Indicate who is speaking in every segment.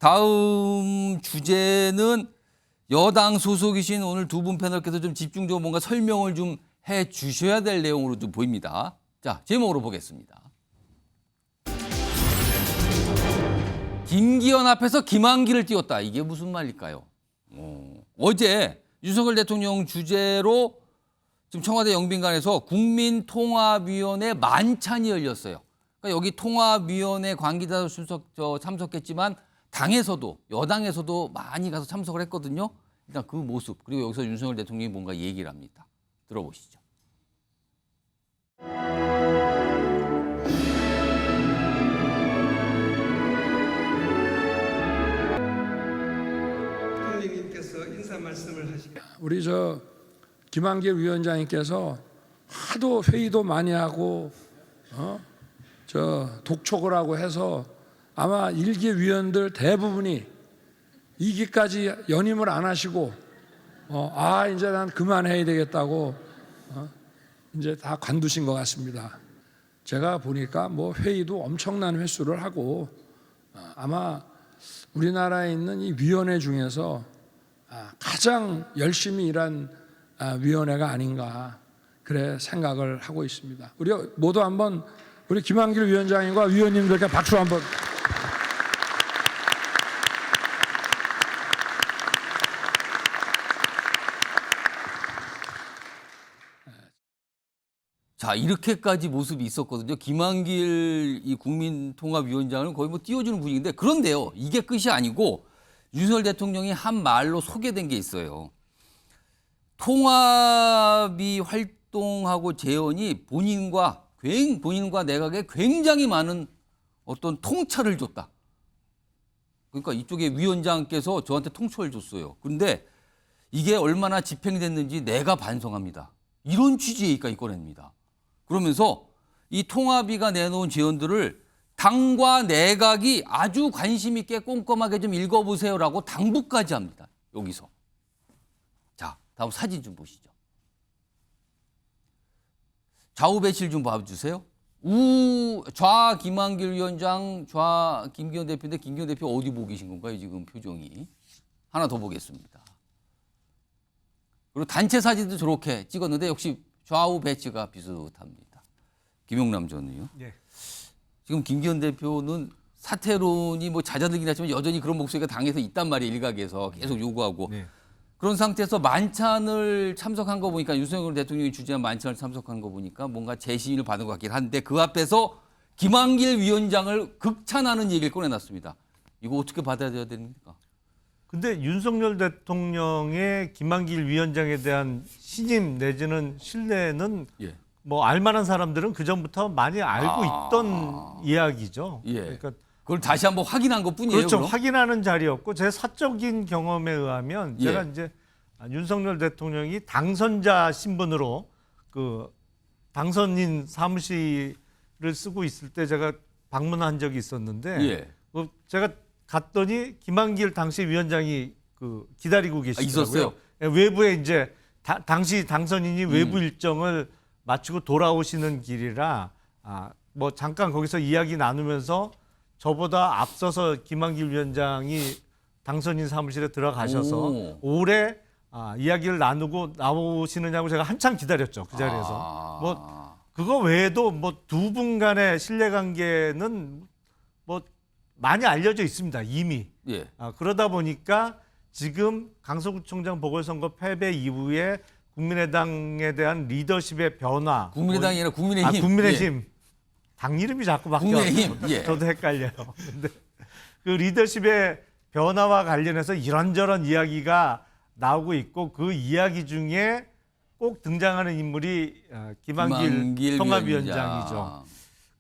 Speaker 1: 다음 주제는 여당 소속이신 오늘 두 분 패널께서 좀 집중적으로 뭔가 설명을 좀 해 주셔야 될 내용으로 좀 보입니다. 자, 제목으로 보겠습니다. 김기현 앞에서 김한길을 띄웠다. 이게 무슨 말일까요? 어제 윤석열 대통령 주재로 지금 청와대 영빈관에서 국민통합위원회 만찬이 열렸어요. 그러니까 여기 통합위원회 관계자 참석했지만 당에서도 여당에서도 많이 가서 참석을 했거든요. 일단 그 모습 그리고 여기서 윤석열 대통령이 뭔가 얘기를 합니다. 들어보시죠.
Speaker 2: 대통령님께서 인사 말씀을 하시고
Speaker 3: 우리 김한길 위원장님께서 하도 회의도 많이 하고 독촉을 하고 해서 아마 일개 위원들 대부분이 2기까지 연임을 안 하시고 이제 난 그만해야 되겠다고 이제 다 관두신 것 같습니다. 제가 보니까 뭐 회의도 엄청난 횟수를 하고 아마 우리나라에 있는 이 위원회 중에서 가장 열심히 일한 위원회가 아닌가 그래 생각을 하고 있습니다. 우리 모두 한번 우리 김한길 위원장님과 위원님들께 박수 한번.
Speaker 1: 자, 이렇게까지 모습이 있었거든요. 김한길 이 국민통합위원장을 거의 뭐 띄워주는 분위기인데 그런데요. 이게 끝이 아니고 윤석열 대통령이 한 말로 소개된 게 있어요. 통합이 활동하고 재원이 본인과 내각에 굉장히 많은 어떤 통찰을 줬다. 그러니까 이쪽에 위원장께서 저한테 통찰을 줬어요. 그런데 이게 얼마나 집행됐는지 내가 반성합니다. 이런 취지의 얘기까지 꺼냅니다. 그러면서 이 통합위가 내놓은 제언들을 당과 내각이 아주 관심 있게 꼼꼼하게 좀 읽어보세요라고 당부까지 합니다. 여기서. 자, 다음 사진 좀 보시죠. 좌우 배치를 좀 봐주세요. 좌 김한길 위원장, 좌 김기현 대표인데 김기현 대표 어디 보고 계신 건가요? 지금 표정이. 하나 더 보겠습니다. 그리고 단체 사진도 저렇게 찍었는데 역시 좌우 배치가 비슷합니다. 김용남 전 의원.
Speaker 2: 예.
Speaker 1: 지금 김기현 대표는 사퇴론이 뭐 잦아들긴 하지만 여전히 그런 목소리가 당에서 있단 말이에요. 일각에서 계속 요구하고.
Speaker 2: 네.
Speaker 1: 그런 상태에서 만찬을 참석한 거 보니까 윤석열 대통령이 주재한 만찬을 참석한 거 보니까 뭔가 재시인을 받은 것 같긴 한데 그 앞에서 김한길 위원장을 극찬하는 얘기를 꺼내놨습니다. 이거 어떻게 받아들여야 됩니까?
Speaker 4: 근데 윤석열 대통령의 김한길 위원장에 대한 신임 내지는 신뢰는
Speaker 1: 예.
Speaker 4: 뭐 알만한 사람들은 그 전부터 많이 알고 있던 이야기죠.
Speaker 1: 예.
Speaker 4: 그러니까
Speaker 1: 그걸 다시 한번 확인한 것 뿐이에요.
Speaker 4: 그렇죠.
Speaker 1: 그럼?
Speaker 4: 확인하는 자리였고 제 사적인 경험에 의하면
Speaker 1: 예.
Speaker 4: 제가 이제 윤석열 대통령이 당선자 신분으로 그 당선인 사무실을 쓰고 있을 때 제가 방문한 적이 있었는데
Speaker 1: 예.
Speaker 4: 제가 갔더니 김한길 당시 위원장이 그 기다리고 계시더라고요.
Speaker 1: 있었어요?
Speaker 4: 외부에 이제 당시 당선인이 외부 일정을 마치고 돌아오시는 길이라 뭐 잠깐 거기서 이야기 나누면서 저보다 앞서서 김한길 위원장이 당선인 사무실에 들어가셔서 올해 이야기를 나누고 나오시느냐고 제가 한참 기다렸죠. 그 자리에서. 뭐 그거 외에도 뭐 두 분 간의 신뢰관계는 뭐 많이 알려져 있습니다. 이미.
Speaker 1: 예.
Speaker 4: 그러다 보니까 지금 강서구청장 보궐선거 패배 이후에 국민의당에 대한 리더십의 변화.
Speaker 1: 국민의당이 아니라 국민의힘.
Speaker 4: 국민의힘.
Speaker 1: 예.
Speaker 4: 당 이름이 자꾸 바뀌어서
Speaker 1: 국민의힘. 예.
Speaker 4: 저도 헷갈려요. 근데 그 리더십의 변화와 관련해서 이런저런 이야기가 나오고 있고 그 이야기 중에 꼭 등장하는 인물이 김한길 통합위원장이죠.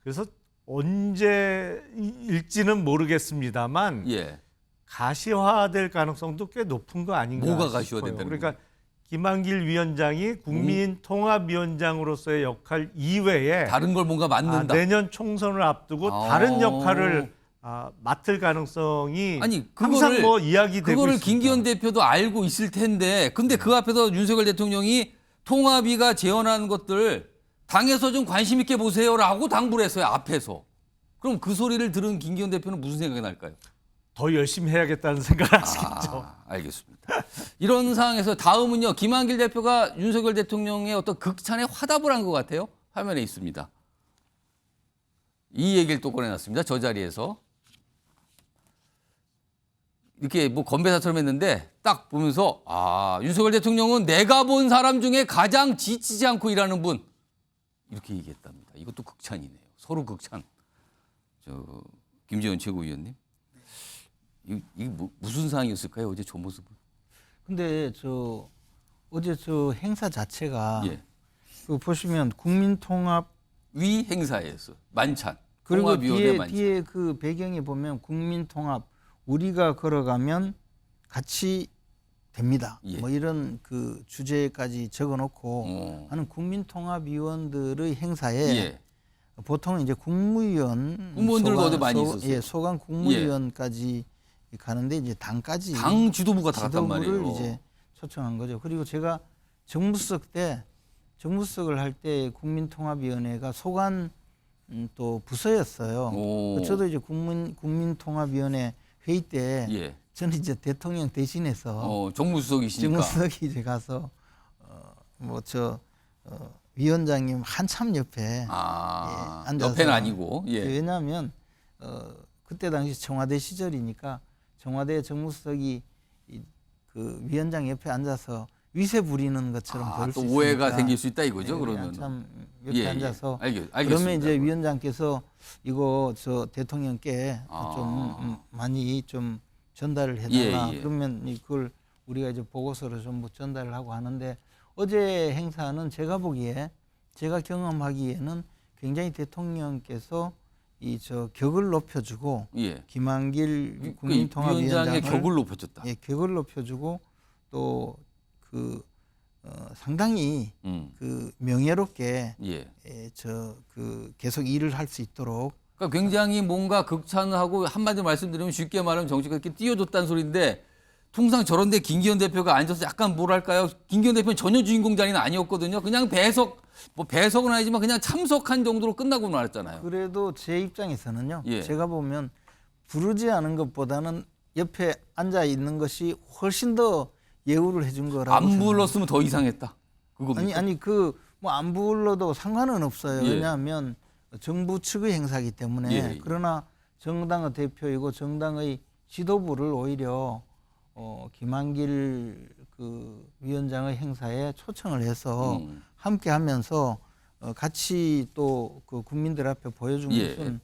Speaker 4: 그래서 언제일지는 모르겠습니다만
Speaker 1: 예.
Speaker 4: 가시화될 가능성도 꽤 높은 거 아닌가
Speaker 1: 뭐가
Speaker 4: 싶어요.
Speaker 1: 가시화된다는
Speaker 4: 그러니까 김한길 위원장이 국민통합위원장으로서의 역할 이외에
Speaker 1: 다른 걸 뭔가 맡는다.
Speaker 4: 내년 총선을 앞두고 다른 역할을 맡을 가능성이 항상 뭐 이야기되고
Speaker 1: 그거를
Speaker 4: 있습니다.
Speaker 1: 김기현 대표도 알고 있을 텐데 근데 그 앞에서 윤석열 대통령이 통합위가 제언한 것들 당에서 좀 관심 있게 보세요라고 당부를 했어요. 앞에서. 그럼 그 소리를 들은 김기현 대표는 무슨 생각이 날까요?
Speaker 4: 더 열심히 해야겠다는 생각을 하시겠죠.
Speaker 1: 알겠습니다. 이런 상황에서 다음은요. 김한길 대표가 윤석열 대통령의 어떤 극찬에 화답을 한 것 같아요. 화면에 있습니다. 이 얘기를 또 꺼내놨습니다. 저 자리에서. 이렇게 뭐 건배사처럼 했는데 딱 보면서 윤석열 대통령은 내가 본 사람 중에 가장 지치지 않고 일하는 분. 이렇게 얘기했답니다. 이것도 극찬이네요. 서로 극찬. 김재원 최고위원님. 이게 무슨 상황이었을까요? 어제 저 모습은.
Speaker 5: 근데 어제 행사 자체가
Speaker 1: 예.
Speaker 5: 그 보시면 국민통합
Speaker 1: 위 행사에서 만찬.
Speaker 5: 그리고
Speaker 1: 통합위원회 만찬.
Speaker 5: 뒤에 그 배경에 보면 국민통합 우리가 걸어가면 같이 됩니다.
Speaker 1: 예.
Speaker 5: 뭐 이런 그 주제까지 적어놓고 하는 국민통합위원들의 행사에
Speaker 1: 예.
Speaker 5: 보통 이제
Speaker 1: 국무원들도 어디 많이 있었어요.
Speaker 5: 소관 국무위원까지 가는데 이제 당까지
Speaker 1: 당 지도부가 다 갔단
Speaker 5: 지도부를
Speaker 1: 말이에요.
Speaker 5: 이제 초청한 거죠. 그리고 제가 정무수석을 할 때 국민통합위원회가 소관 또 부서였어요.
Speaker 1: 오.
Speaker 5: 저도 이제 국민통합위원회 회의 때
Speaker 1: 예.
Speaker 5: 저는 이제 대통령 대신해서
Speaker 1: 정무수석이시니까.
Speaker 5: 정무수석이 이제 가서 위원장님 한참 옆에 앉아서
Speaker 1: 옆에는 아니고. 예.
Speaker 5: 왜냐하면 그때 당시 청와대 시절이니까 청와대 정무수석이 그 위원장 옆에 앉아서 위세 부리는 것처럼 보일 수
Speaker 1: 또
Speaker 5: 있으니까
Speaker 1: 오해가 생길 수 있다 이거죠. 그러면.
Speaker 5: 한참 옆에 앉아서
Speaker 1: 알겠습니다.
Speaker 5: 그러면 이제 위원장께서 이거 대통령께 좀 많이 좀 전달을 해달라.
Speaker 1: 예.
Speaker 5: 그러면 그걸 우리가 이제 보고서로 전부 전달을 하고 하는데 어제 행사는 제가 경험하기에는 굉장히 대통령께서 격을 높여주고
Speaker 1: 예.
Speaker 5: 김한길 국민통합위원장을
Speaker 1: 위원장의 격을 높여줬다.
Speaker 5: 예, 격을 높여주고 또 상당히 명예롭게
Speaker 1: 예.
Speaker 5: 계속 일을 할 수 있도록.
Speaker 1: 그러니까 굉장히 뭔가 극찬하고 한마디로 말씀드리면 쉽게 말하면 정치가 이렇게 띄워줬다는 소리인데 통상 저런데 김기현 대표가 앉아서 약간 뭐랄까요? 김기현 대표는 전혀 주인공 자리는 아니었거든요. 그냥 배석은 아니지만 그냥 참석한 정도로 끝나고 말았잖아요.
Speaker 5: 그래도 제 입장에서는요.
Speaker 1: 예.
Speaker 5: 제가 보면 부르지 않은 것보다는 옆에 앉아 있는 것이 훨씬 더 예우를 해준 거라고.
Speaker 1: 안 불렀으면 더 이상했다. 그겁니까?
Speaker 5: 아니 안 불러도 상관은 없어요.
Speaker 1: 예.
Speaker 5: 왜냐하면 정부 측의 행사이기 때문에.
Speaker 1: 예.
Speaker 5: 그러나 정당의 대표이고 정당의 지도부를 오히려 김한길 위원장의 행사에 초청을 해서 함께하면서 같이 또 그 국민들 앞에 보여준
Speaker 1: 예.
Speaker 5: 것은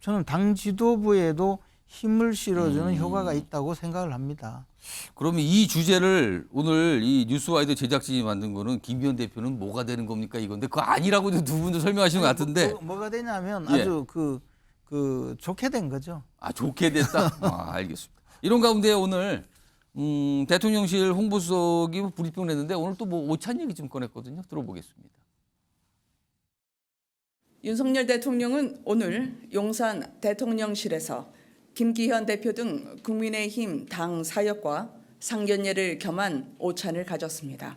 Speaker 5: 저는 당 지도부에도 힘을 실어주는 효과가 있다고 생각을 합니다.
Speaker 1: 그러면 이 주제를 오늘 이 뉴스와이드 제작진이 만든 거는 김기현 대표는 뭐가 되는 겁니까 이건데 그거 아니라고 두 분도 설명하시는 것 같은데.
Speaker 5: 뭐가 되냐면
Speaker 1: 예.
Speaker 5: 아주 좋게 된 거죠.
Speaker 1: 좋게 됐다. 알겠습니다. 이런 가운데 오늘 대통령실 홍보수석이 브리핑을 했는데 오늘 또 뭐 오찬 얘기 좀 꺼냈거든요. 들어보겠습니다.
Speaker 6: 윤석열 대통령은 오늘 용산 대통령실에서 김기현 대표 등 국민의힘 당 사역과 상견례를 겸한 오찬을 가졌습니다.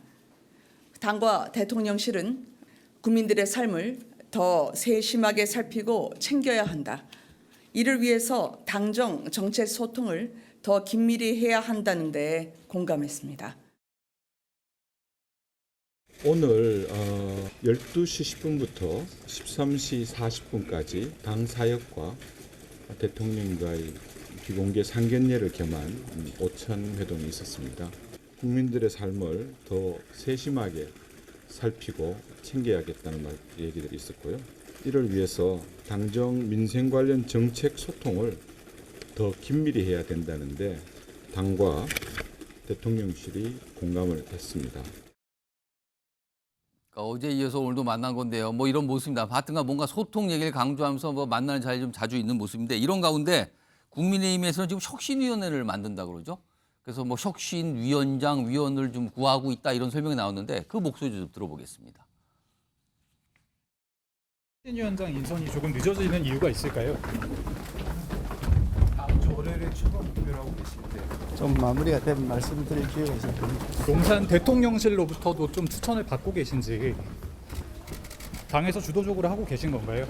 Speaker 6: 당과 대통령실은 국민들의 삶을 더 세심하게 살피고 챙겨야 한다. 이를 위해서 당정 정책 소통을 더 긴밀히 해야 한다는 데 공감했습니다.
Speaker 7: 오늘 12시 10분부터 13시 40분까지 당 사역과 대통령과의 비공개 상견례를 겸한 오찬 회동이 있었습니다. 국민들의 삶을 더 세심하게 살피고 챙겨야겠다는 얘기들이 있었고요. 이를 위해서 당정 민생 관련 정책 소통을 더 긴밀히 해야 된다는데 당과 대통령실이 공감을 했습니다.
Speaker 1: 그러니까 어제 이어서 오늘도 만난 건데요. 뭐 이런 모습입니다. 하여튼간 뭔가 소통 얘기를 강조하면서 뭐 만나는 자리 좀 자주 있는 모습인데 이런 가운데 국민의힘에서는 지금 혁신위원회를 만든다 그러죠. 그래서 뭐 혁신위원장, 위원을 좀 구하고 있다 이런 설명이 나왔는데 그 목소리 좀 들어보겠습니다.
Speaker 8: 혁신위원장 인선이 조금 늦어지는 이유가 있을까요? 다음 주 월요일에 출범 목표를 하고 계신데
Speaker 5: 좀 마무리가 되면 말씀드릴 기회가 있을 겁니다.
Speaker 8: 용산 대통령실로부터도 좀 추천을 받고 계신지 당에서 주도적으로 하고 계신 건가요?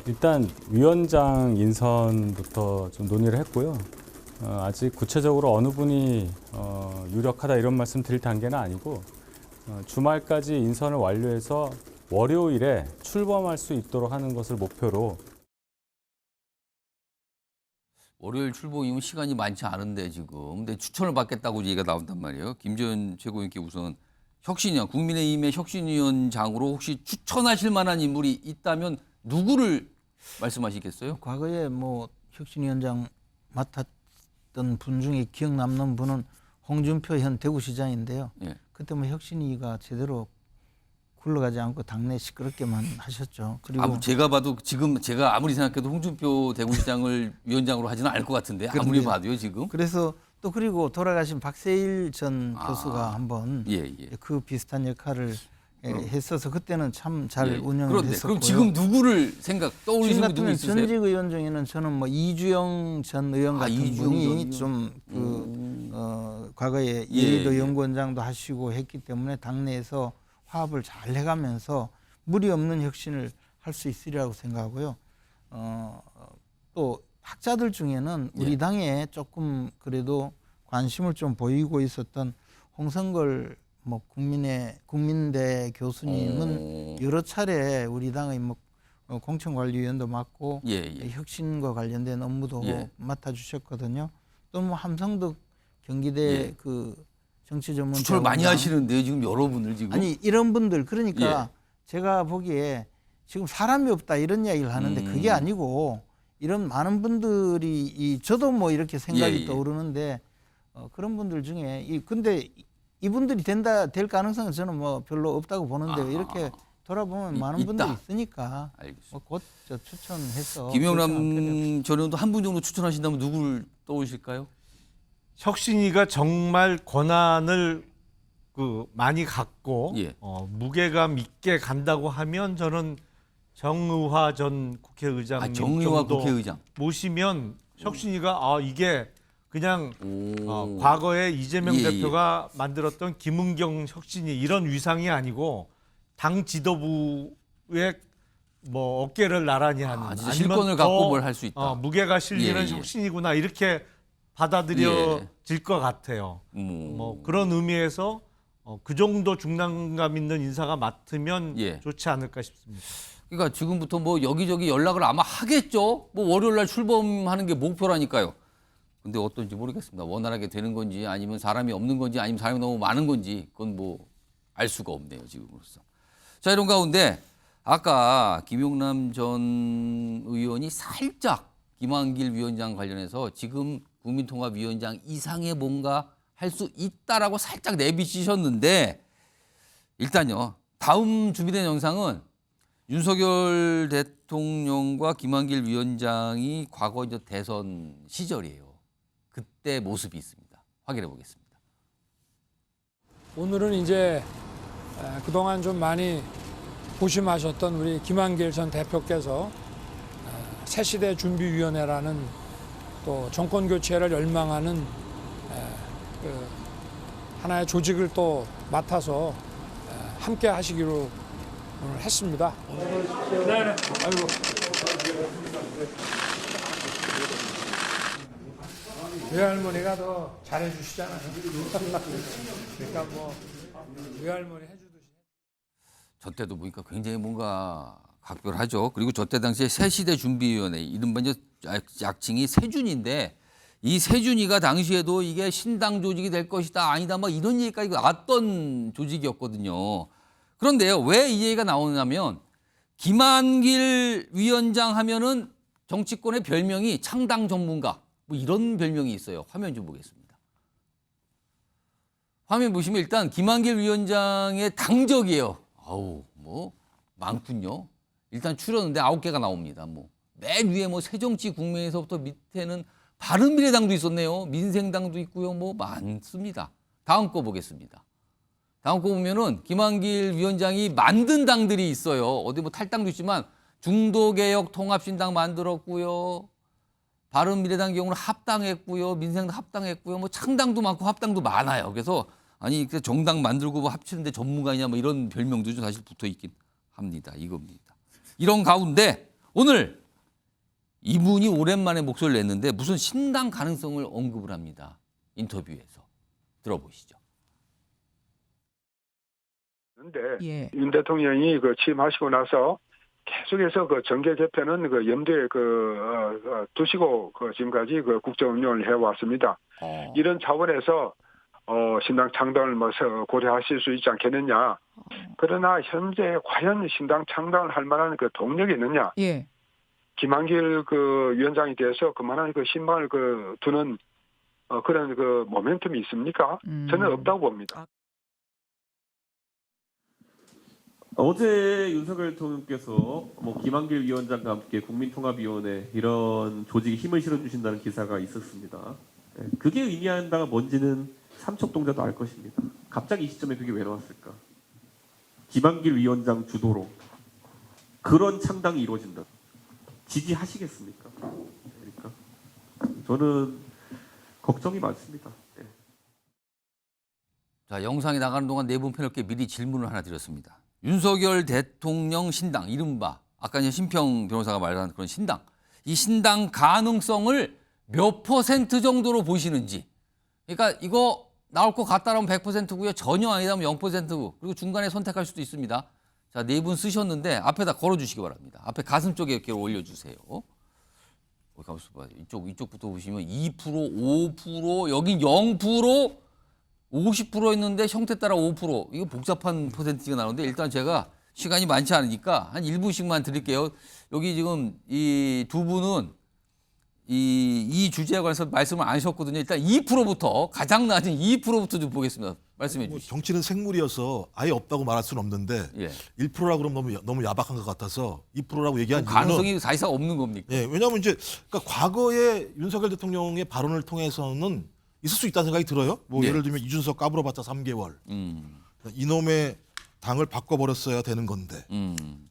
Speaker 9: 일단 위원장 인선부터 좀 논의를 했고요. 아직 구체적으로 어느 분이 유력하다 이런 말씀 드릴 단계는 아니고 주말까지 인선을 완료해서 월요일에 출범할 수 있도록 하는 것을 목표로.
Speaker 1: 월요일 출범이면 시간이 많지 않은데 지금 근데 추천을 받겠다고 얘기가 나온단 말이에요. 김재현 최고위원께 우선 혁신위원, 국민의힘의 혁신위원장으로 혹시 추천하실 만한 인물이 있다면 누구를 말씀하시겠어요?
Speaker 5: 과거에 뭐 혁신위원장 맡았던 분 중에 기억 남는 분은 홍준표 현 대구시장인데요.
Speaker 1: 예.
Speaker 5: 그때 뭐 혁신위가 제대로 굴러가지 않고 당내 시끄럽게만 하셨죠. 그리고
Speaker 1: 제가 봐도 지금 제가 아무리 생각해도 홍준표 대구시장을 위원장으로 하지는 않을 것 같은데 아무리
Speaker 5: 그런데요.
Speaker 1: 봐도요 지금.
Speaker 5: 그래서 또 그리고 돌아가신 박세일 전 교수가 한번
Speaker 1: 예.
Speaker 5: 그 비슷한 역할을 했어서 그때는 참 잘 운영을
Speaker 1: 그런데
Speaker 5: 했었고요.
Speaker 1: 그럼 지금 누구를 떠올리시는
Speaker 5: 지금
Speaker 1: 분 누구
Speaker 5: 같으면
Speaker 1: 있으세요?
Speaker 5: 전직 의원 중에는 저는 뭐 이주영 전 의원 같은
Speaker 1: 이주영 전
Speaker 5: 분이
Speaker 1: 의원.
Speaker 5: 좀 과거에
Speaker 1: 예,
Speaker 5: 예의도
Speaker 1: 예.
Speaker 5: 연구원장도 하시고 했기 때문에 당내에서 화합을 잘 해가면서 무리 없는 혁신을 할 수 있으리라고 생각하고요. 또 학자들 중에는 우리
Speaker 1: 예.
Speaker 5: 당에 조금 그래도 관심을 좀 보이고 있었던 홍성걸 뭐 국민대 교수님은 여러 차례 우리 당의 뭐 공천관리위원도 맡고
Speaker 1: 예.
Speaker 5: 혁신과 관련된 업무도
Speaker 1: 예.
Speaker 5: 맡아주셨거든요. 또 뭐 함성득 경기대
Speaker 1: 예.
Speaker 5: 그 정치 전문
Speaker 1: 추천을 많이
Speaker 5: 대학원장.
Speaker 1: 하시는데요 지금 여러분을 지금.
Speaker 5: 아니 이런 분들 그러니까
Speaker 1: 예.
Speaker 5: 제가 보기에 지금 사람이 없다 이런 이야기를 하는데 그게 아니고 이런 많은 분들이 저도 뭐 이렇게 생각이
Speaker 1: 예.
Speaker 5: 떠오르는데 그런 분들 중에 근데 이분들이 될 가능성은 저는 뭐 별로 없다고 보는데 이렇게 돌아보면 많은
Speaker 1: 있다.
Speaker 5: 분들이 있으니까
Speaker 1: 알겠습니다.
Speaker 5: 뭐 곧 추천해서
Speaker 1: 김영남 전 의원도 한 분 정도 추천하신다면 누구를 떠오르실까요?
Speaker 4: 혁신위가 정말 권한을 많이 갖고
Speaker 1: 예.
Speaker 4: 무게감 있게 간다고 하면 저는 정의화 전 국회의장님
Speaker 1: 정의화
Speaker 4: 정도
Speaker 1: 국회의장.
Speaker 4: 모시면 혁신위가 이게 그냥
Speaker 1: 오.
Speaker 4: 과거에 이재명
Speaker 1: 예,
Speaker 4: 대표가 만들었던 김은경 혁신위 이런 위상이 아니고 당 지도부의 뭐 어깨를 나란히 하는
Speaker 1: 진짜
Speaker 4: 아니면
Speaker 1: 실권을
Speaker 4: 더,
Speaker 1: 갖고 뭘 할 수 있다.
Speaker 4: 무게가 실리는
Speaker 1: 예, 예.
Speaker 4: 혁신이구나 이렇게 받아들여질 것 같아요. 뭐 그런 의미에서 그 정도 중량감 있는 인사가 맡으면
Speaker 1: 예.
Speaker 4: 좋지 않을까 싶습니다.
Speaker 1: 그러니까 지금부터 뭐 여기저기 연락을 아마 하겠죠. 뭐 월요일 날 출범하는 게 목표라니까요. 근데 어떤지 모르겠습니다. 원활하게 되는 건지 아니면 사람이 없는 건지 아니면 사람이 너무 많은 건지 그건 뭐 알 수가 없네요, 지금으로서. 자, 이런 가운데 아까 김용남 전 의원이 살짝 김한길 위원장 관련해서 지금 국민통합위원장 이상의 뭔가 할 수 있다라고 살짝 내비치셨는데 일단요. 다음 준비된 영상은 윤석열 대통령과 김한길 위원장이 과거 이제 대선 시절이에요. 그때 모습이 있습니다. 확인해 보겠습니다.
Speaker 3: 오늘은 이제 그동안 좀 많이 고심하셨던 우리 김한길 전 대표께서 새시대 준비위원회라는 또 정권 교체를 열망하는 그 하나의 조직을 또 맡아서 함께 하시기로 오늘 했습니다. 네. 아이고. 외할머니가 더 잘해주시잖아요. 그러니까 뭐 외할머니 해주듯이.
Speaker 1: 저 때도 보니까 굉장히 뭔가 각별하죠. 그리고 저 때 당시에 새시대 준비위원회 이른바 이제 약칭이 세준인데 이 세준이가 당시에도 이게 신당 조직이 될 것이다 아니다 막 이런 얘기까지 나왔던 조직이었거든요. 그런데요 왜 이 얘기가 나오냐면 김한길 위원장 하면은 정치권의 별명이 창당 전문가 뭐 이런 별명이 있어요. 화면 좀 보겠습니다. 화면 보시면 일단 김한길 위원장의 당적이에요. 아우 뭐 많군요. 일단 추렸는데 9개가 나옵니다. 뭐 맨 위에 뭐 새정치 국민에서부터 밑에는 바른미래당도 있었네요. 민생당도 있고요. 뭐 많습니다. 다음 거 보겠습니다. 다음 거 보면은 김한길 위원장이 만든 당들이 있어요. 어디 뭐 탈당도 있지만 중도개혁 통합신당 만들었고요. 바른미래당 경우는 합당했고요. 민생당 합당했고요. 뭐 창당도 많고 합당도 많아요. 그래서 아니 정당 만들고 뭐 합치는데 전문가냐 뭐 이런 별명도 좀 사실 붙어 있긴 합니다. 이겁니다. 이런 가운데 오늘 이분이 오랜만에 목소리를 냈는데 무슨 신당 가능성을 언급을 합니다. 인터뷰에서 들어보시죠.
Speaker 10: 그런데 윤 대통령이 취임하시고 나서 계속해서 정계 개편은 염두에 두시고 지금까지 국정 운영을 해왔습니다. 이런 차원에서 신당 창당을 고려하실 수 있지 않겠느냐. 그러나 현재 과연 신당 창당을 할 만한 동력이 있느냐.
Speaker 11: 예.
Speaker 10: 김한길 위원장에 대해서 그만한 신망을 두는 그런 모멘텀이 있습니까? 저는 없다고 봅니다.
Speaker 12: 어제 윤석열 대통령께서 김한길 위원장과 함께 국민통합위원회 이런 조직에 힘을 실어주신다는 기사가 있었습니다. 그게 의미하는 바가 뭔지는 삼척동자도 알 것입니다. 갑자기 이 시점에 그게 왜 나왔을까? 김한길 위원장 주도로 그런 창당이 이루어진다. 지지하시겠습니까? 그러니까 저는 걱정이 많습니다. 네.
Speaker 1: 자, 영상이 나가는 동안 네 분 패널께 미리 질문을 하나 드렸습니다. 윤석열 대통령 신당, 이른바 아까 이제 심평 변호사가 말한 그런 신당, 이 신당 가능성을 몇 % 정도로 보시는지. 그러니까 이거 나올 것 같다라면 100%고요. 전혀 아니다면 0%고 그리고 중간에 선택할 수도 있습니다. 자, 네 분 쓰셨는데 앞에다 걸어주시기 바랍니다. 앞에 가슴 쪽에 이렇게 올려주세요. 이쪽부터 보시면 2%, 5%, 여긴 0%, 50% 했는데 형태 따라 5%. 이거 복잡한 퍼센티지가 나오는데 일단 제가 시간이 많지 않으니까 한 1분씩만 드릴게요. 여기 지금 이 두 분은 이 주제에 관해서 말씀을 안 하셨거든요. 일단 2%부터 가장 낮은 2%부터 좀 보겠습니다. 말씀해 주시죠.
Speaker 13: 정치는 생물이어서 아예 없다고 말할 수는 없는데 1%라고 그러면 너무 야박한 것 같아서 2%라고 얘기한 이유는
Speaker 1: 가능성이 사실상 없는 겁니까?
Speaker 13: 예, 왜냐하면 이제 그러니까 과거에 윤석열 대통령의 발언을 통해서는 있을 수 있다는 생각이 들어요. 예를 들면 이준석 까불어봤자 3개월. 이놈의 당을 바꿔버렸어야 되는 건데.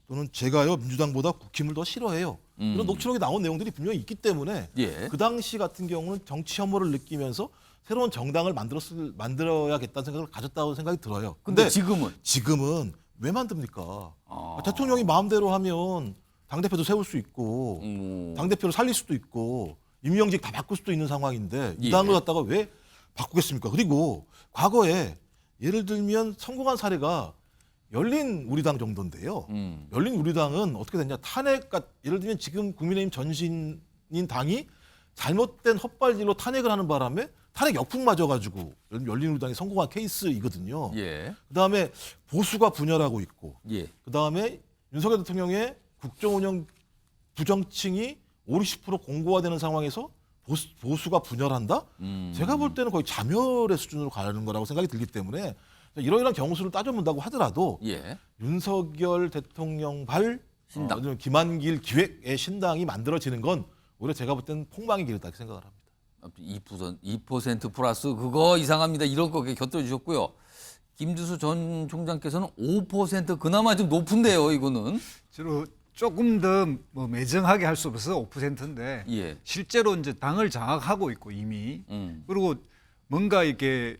Speaker 13: 또는 제가요 민주당보다 국힘을 더 싫어해요. 이런 녹취록에 나온 내용들이 분명히 있기 때문에 그 당시 같은 경우는 정치 혐오를 느끼면서 새로운 정당을 만들어야겠다는 생각을 가졌다고 생각이 들어요. 근데 지금은 왜 만듭니까? 대통령이 마음대로 하면 당대표도 세울 수 있고 당대표를 살릴 수도 있고 임명직 다 바꿀 수도 있는 상황인데 이 당을 갖다가 왜 바꾸겠습니까? 그리고 과거에 예를 들면 성공한 사례가 열린 우리당 정도인데요. 열린 우리당은 어떻게 됐냐. 예를 들면 지금 국민의힘 전신인 당이 잘못된 헛발질로 탄핵을 하는 바람에 탄핵 역풍 맞아가지고 열린 우리당이 성공한 케이스이거든요. 그다음에 보수가 분열하고 있고 그다음에 윤석열 대통령의 국정운영 부정층이 50% 공고화되는 상황에서 보수가 분열한다? 제가 볼 때는 거의 자멸의 수준으로 가는 거라고 생각이 들기 때문에 이러이러한 경우수를 따져본다고 하더라도 윤석열 대통령발 신당. 김한길 기획의 신당이 만들어지는 건 오히려 제가 볼 때는 폭망의 길이다 생각을 합니다.
Speaker 1: 2% 플러스 그거 이상합니다. 이런 거 곁들여 주셨고요. 김두수 전 총장께서는 5% 그나마 좀 높은데요. 이거는.
Speaker 8: 주로 조금 더 매정하게 할 수 없어서 5%인데 실제로 이제 당을 장악하고 있고 이미 그리고 뭔가 이렇게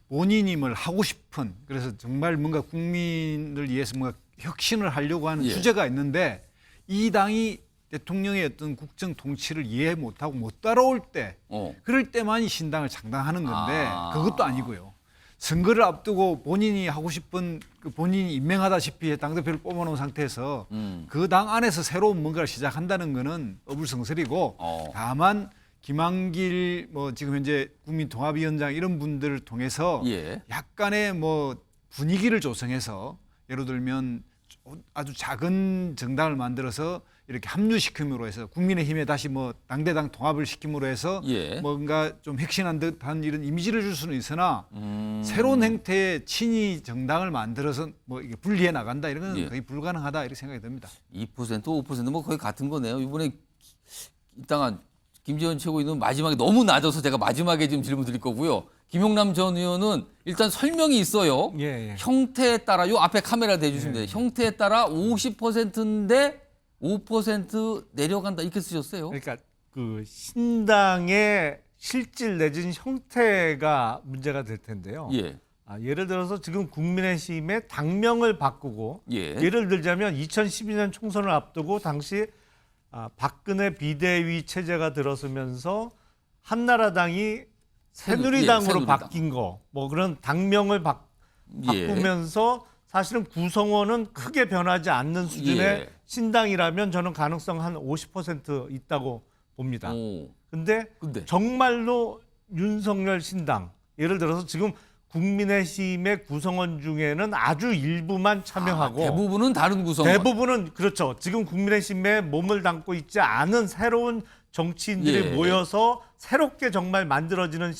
Speaker 8: 본인임을 하고 싶은 그래서 정말 뭔가 국민을 위해서 뭔가 혁신을 하려고 하는 주제가 있는데 이 당이 대통령의 어떤 국정 통치를 이해 못하고 못 따라올 때 그럴 때만이 신당을 창당하는 건데 그것도 아니고요. 선거를 앞두고 본인이 하고 싶은 본인이 임명하다시피 당대표를 뽑아놓은 상태에서 그 당 안에서 새로운 뭔가를 시작한다는 거는 어불성설이고 다만 김한길 지금 현재 국민통합위원장 이런 분들을 통해서 약간의 분위기를 조성해서 예를 들면 아주 작은 정당을 만들어서 이렇게 합류시킴으로 해서 국민의힘에 다시 당대당 통합을 시킴으로 해서 뭔가 좀 혁신한 듯한 이런 이미지를 줄 수는 있으나 새로운 형태의 친이 정당을 만들어서 이게 분리해 나간다 이런 건 거의 불가능하다 이렇게 생각이 듭니다.
Speaker 1: 2% 5% 거의 같은 거네요. 이번에 이따가 김재원 최고위원은 마지막에 너무 낮아서 제가 마지막에 지금 질문 드릴 거고요. 김용남 전 의원은 일단 설명이 있어요. 형태에 따라 요 앞에 카메라 대주시면 돼요. 형태에 따라 50%인데 5% 내려간다 이렇게 쓰셨어요.
Speaker 4: 그러니까 신당의 실질 내진 형태가 문제가 될 텐데요. 예를 들어서 지금 국민의힘의 당명을 바꾸고 예를 들자면 2012년 총선을 앞두고 당시 박근혜 비대위 체제가 들어서면서 한나라당이 새누리당으로
Speaker 1: 새누리당.
Speaker 4: 바뀐 거, 뭐 그런 당명을 바꾸면서 사실은 구성원은 크게 변하지 않는 수준의 신당이라면 저는 가능성 한 50% 있다고 봅니다. 근데 정말로 윤석열 신당, 예를 들어서 지금 국민의힘의 구성원 중에는 아주 일부만 참여하고
Speaker 1: 대부분은 다른 구성원.
Speaker 4: 대부분은 그렇죠. 지금 국민의힘에 몸을 담고 있지 않은 새로운 정치인들이 모여서 새롭게 정말 만들어지는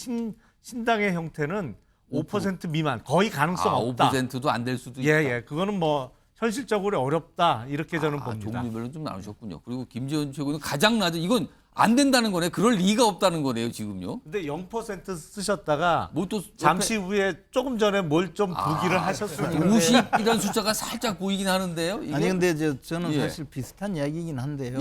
Speaker 4: 신당의 형태는 5% 미만, 거의 가능성 없다.
Speaker 1: 5%도 안 될 수도 있다.
Speaker 4: 그거는 뭐 현실적으로 어렵다 이렇게 저는 봅니다.
Speaker 1: 종류별로 좀 나누셨군요. 그리고 김재원 최고는 가장 낮은, 이건 안 된다는 거네. 그럴 리가 없다는 거네요, 지금요.
Speaker 4: 근데 0% 쓰셨다가
Speaker 1: 뭐 또
Speaker 4: 잠시 후에 조금 전에 뭘 좀 부기를 하셨어요.
Speaker 1: 50이라는 숫자가 살짝 보이긴 하는데요. 이게?
Speaker 5: 아니 근데 저는 사실 비슷한 이야기이긴 한데요.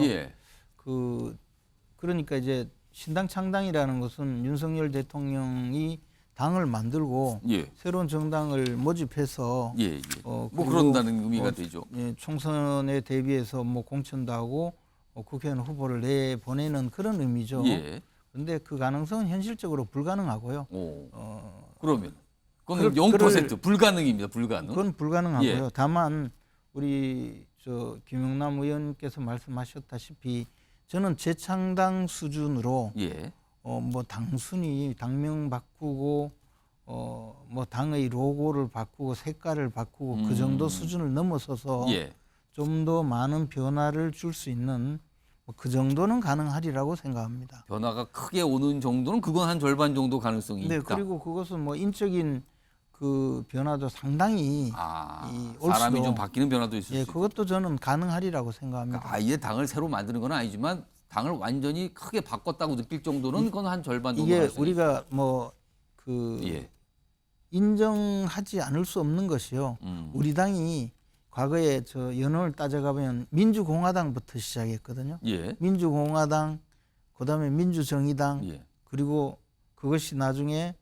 Speaker 5: 그러니까 이제 신당 창당이라는 것은 윤석열 대통령이 당을 만들고 새로운 정당을 모집해서
Speaker 1: 뭐 그런다는 의미가 되죠.
Speaker 5: 총선에 대비해서 뭐 공천도 하고 국회의원 후보를 내보내는 그런 의미죠. 그런데 그 가능성은 현실적으로 불가능하고요.
Speaker 1: 그러면 그건 0% 불가능입니다. 불가능.
Speaker 5: 그건 불가능하고요. 다만 우리 김영남 의원께서 말씀하셨다시피 저는 재창당 수준으로 뭐 당순이 당명 바꾸고 뭐 당의 로고를 바꾸고 색깔을 바꾸고 그 정도 수준을 넘어서서 좀 더 많은 변화를 줄 수 있는 그 정도는 가능하리라고 생각합니다.
Speaker 1: 변화가 크게 오는 정도는 그건 한 절반 정도 가능성이 있다.
Speaker 5: 그리고 그것은 뭐 인적인 그 변화도 상당히
Speaker 1: 사람이 좀 바뀌는 변화도 있을 수 있고.
Speaker 5: 그것도 저는 가능하리라고 생각합니다.
Speaker 1: 그러니까 아예 당을 새로 만드는 건 아니지만 당을 완전히 크게 바꿨다고 느낄 정도는 그건 한 절반 정도.
Speaker 5: 이게 우리가 뭐 인정하지 않을 수 없는 것이요. 우리 당이 과거에 연원을 따져가면 민주공화당부터 시작했거든요. 민주공화당, 그다음에 민주정의당, 그리고 그것이 나중에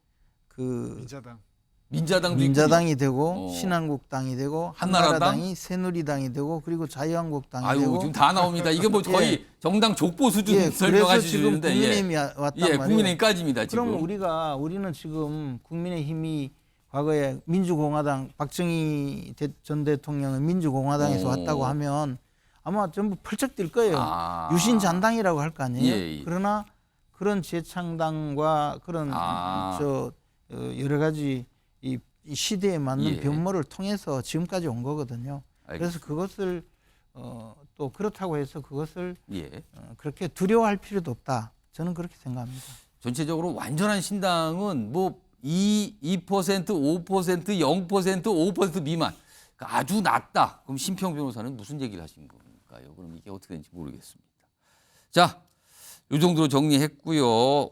Speaker 5: 민자당이 되고 신한국당이 되고 한나라당이 새누리당이 되고 그리고 자유한국당이 되고.
Speaker 1: 지금 다 나옵니다. 이게 뭐 거의 정당 족보 수준 설명하실 수 있는데.
Speaker 5: 그래서 지금 국민의힘이 왔단 말이에요.
Speaker 1: 국민의힘까지입니다. 지금.
Speaker 5: 그럼 우리는 지금 국민의힘이 과거에 민주공화당 박정희 전 대통령은 민주공화당에서 왔다고 하면 아마 전부 펄쩍 뛸 거예요. 유신잔당이라고 할 거 아니에요. 그러나 그런 재창당과 그런 여러 가지 이 시대에 맞는 변모를 통해서 지금까지 온 거거든요. 그래서 그것을 또 그렇다고 해서 그것을 그렇게 두려워할 필요도 없다. 저는 그렇게 생각합니다.
Speaker 1: 전체적으로 완전한 신당은 뭐 2%, 5%, 0%, 5% 미만. 그러니까 아주 낮다. 그럼 심평 변호사는 무슨 얘기를 하신 건가요? 그럼 이게 어떻게 되는지 모르겠습니다. 자, 이 정도로 정리했고요.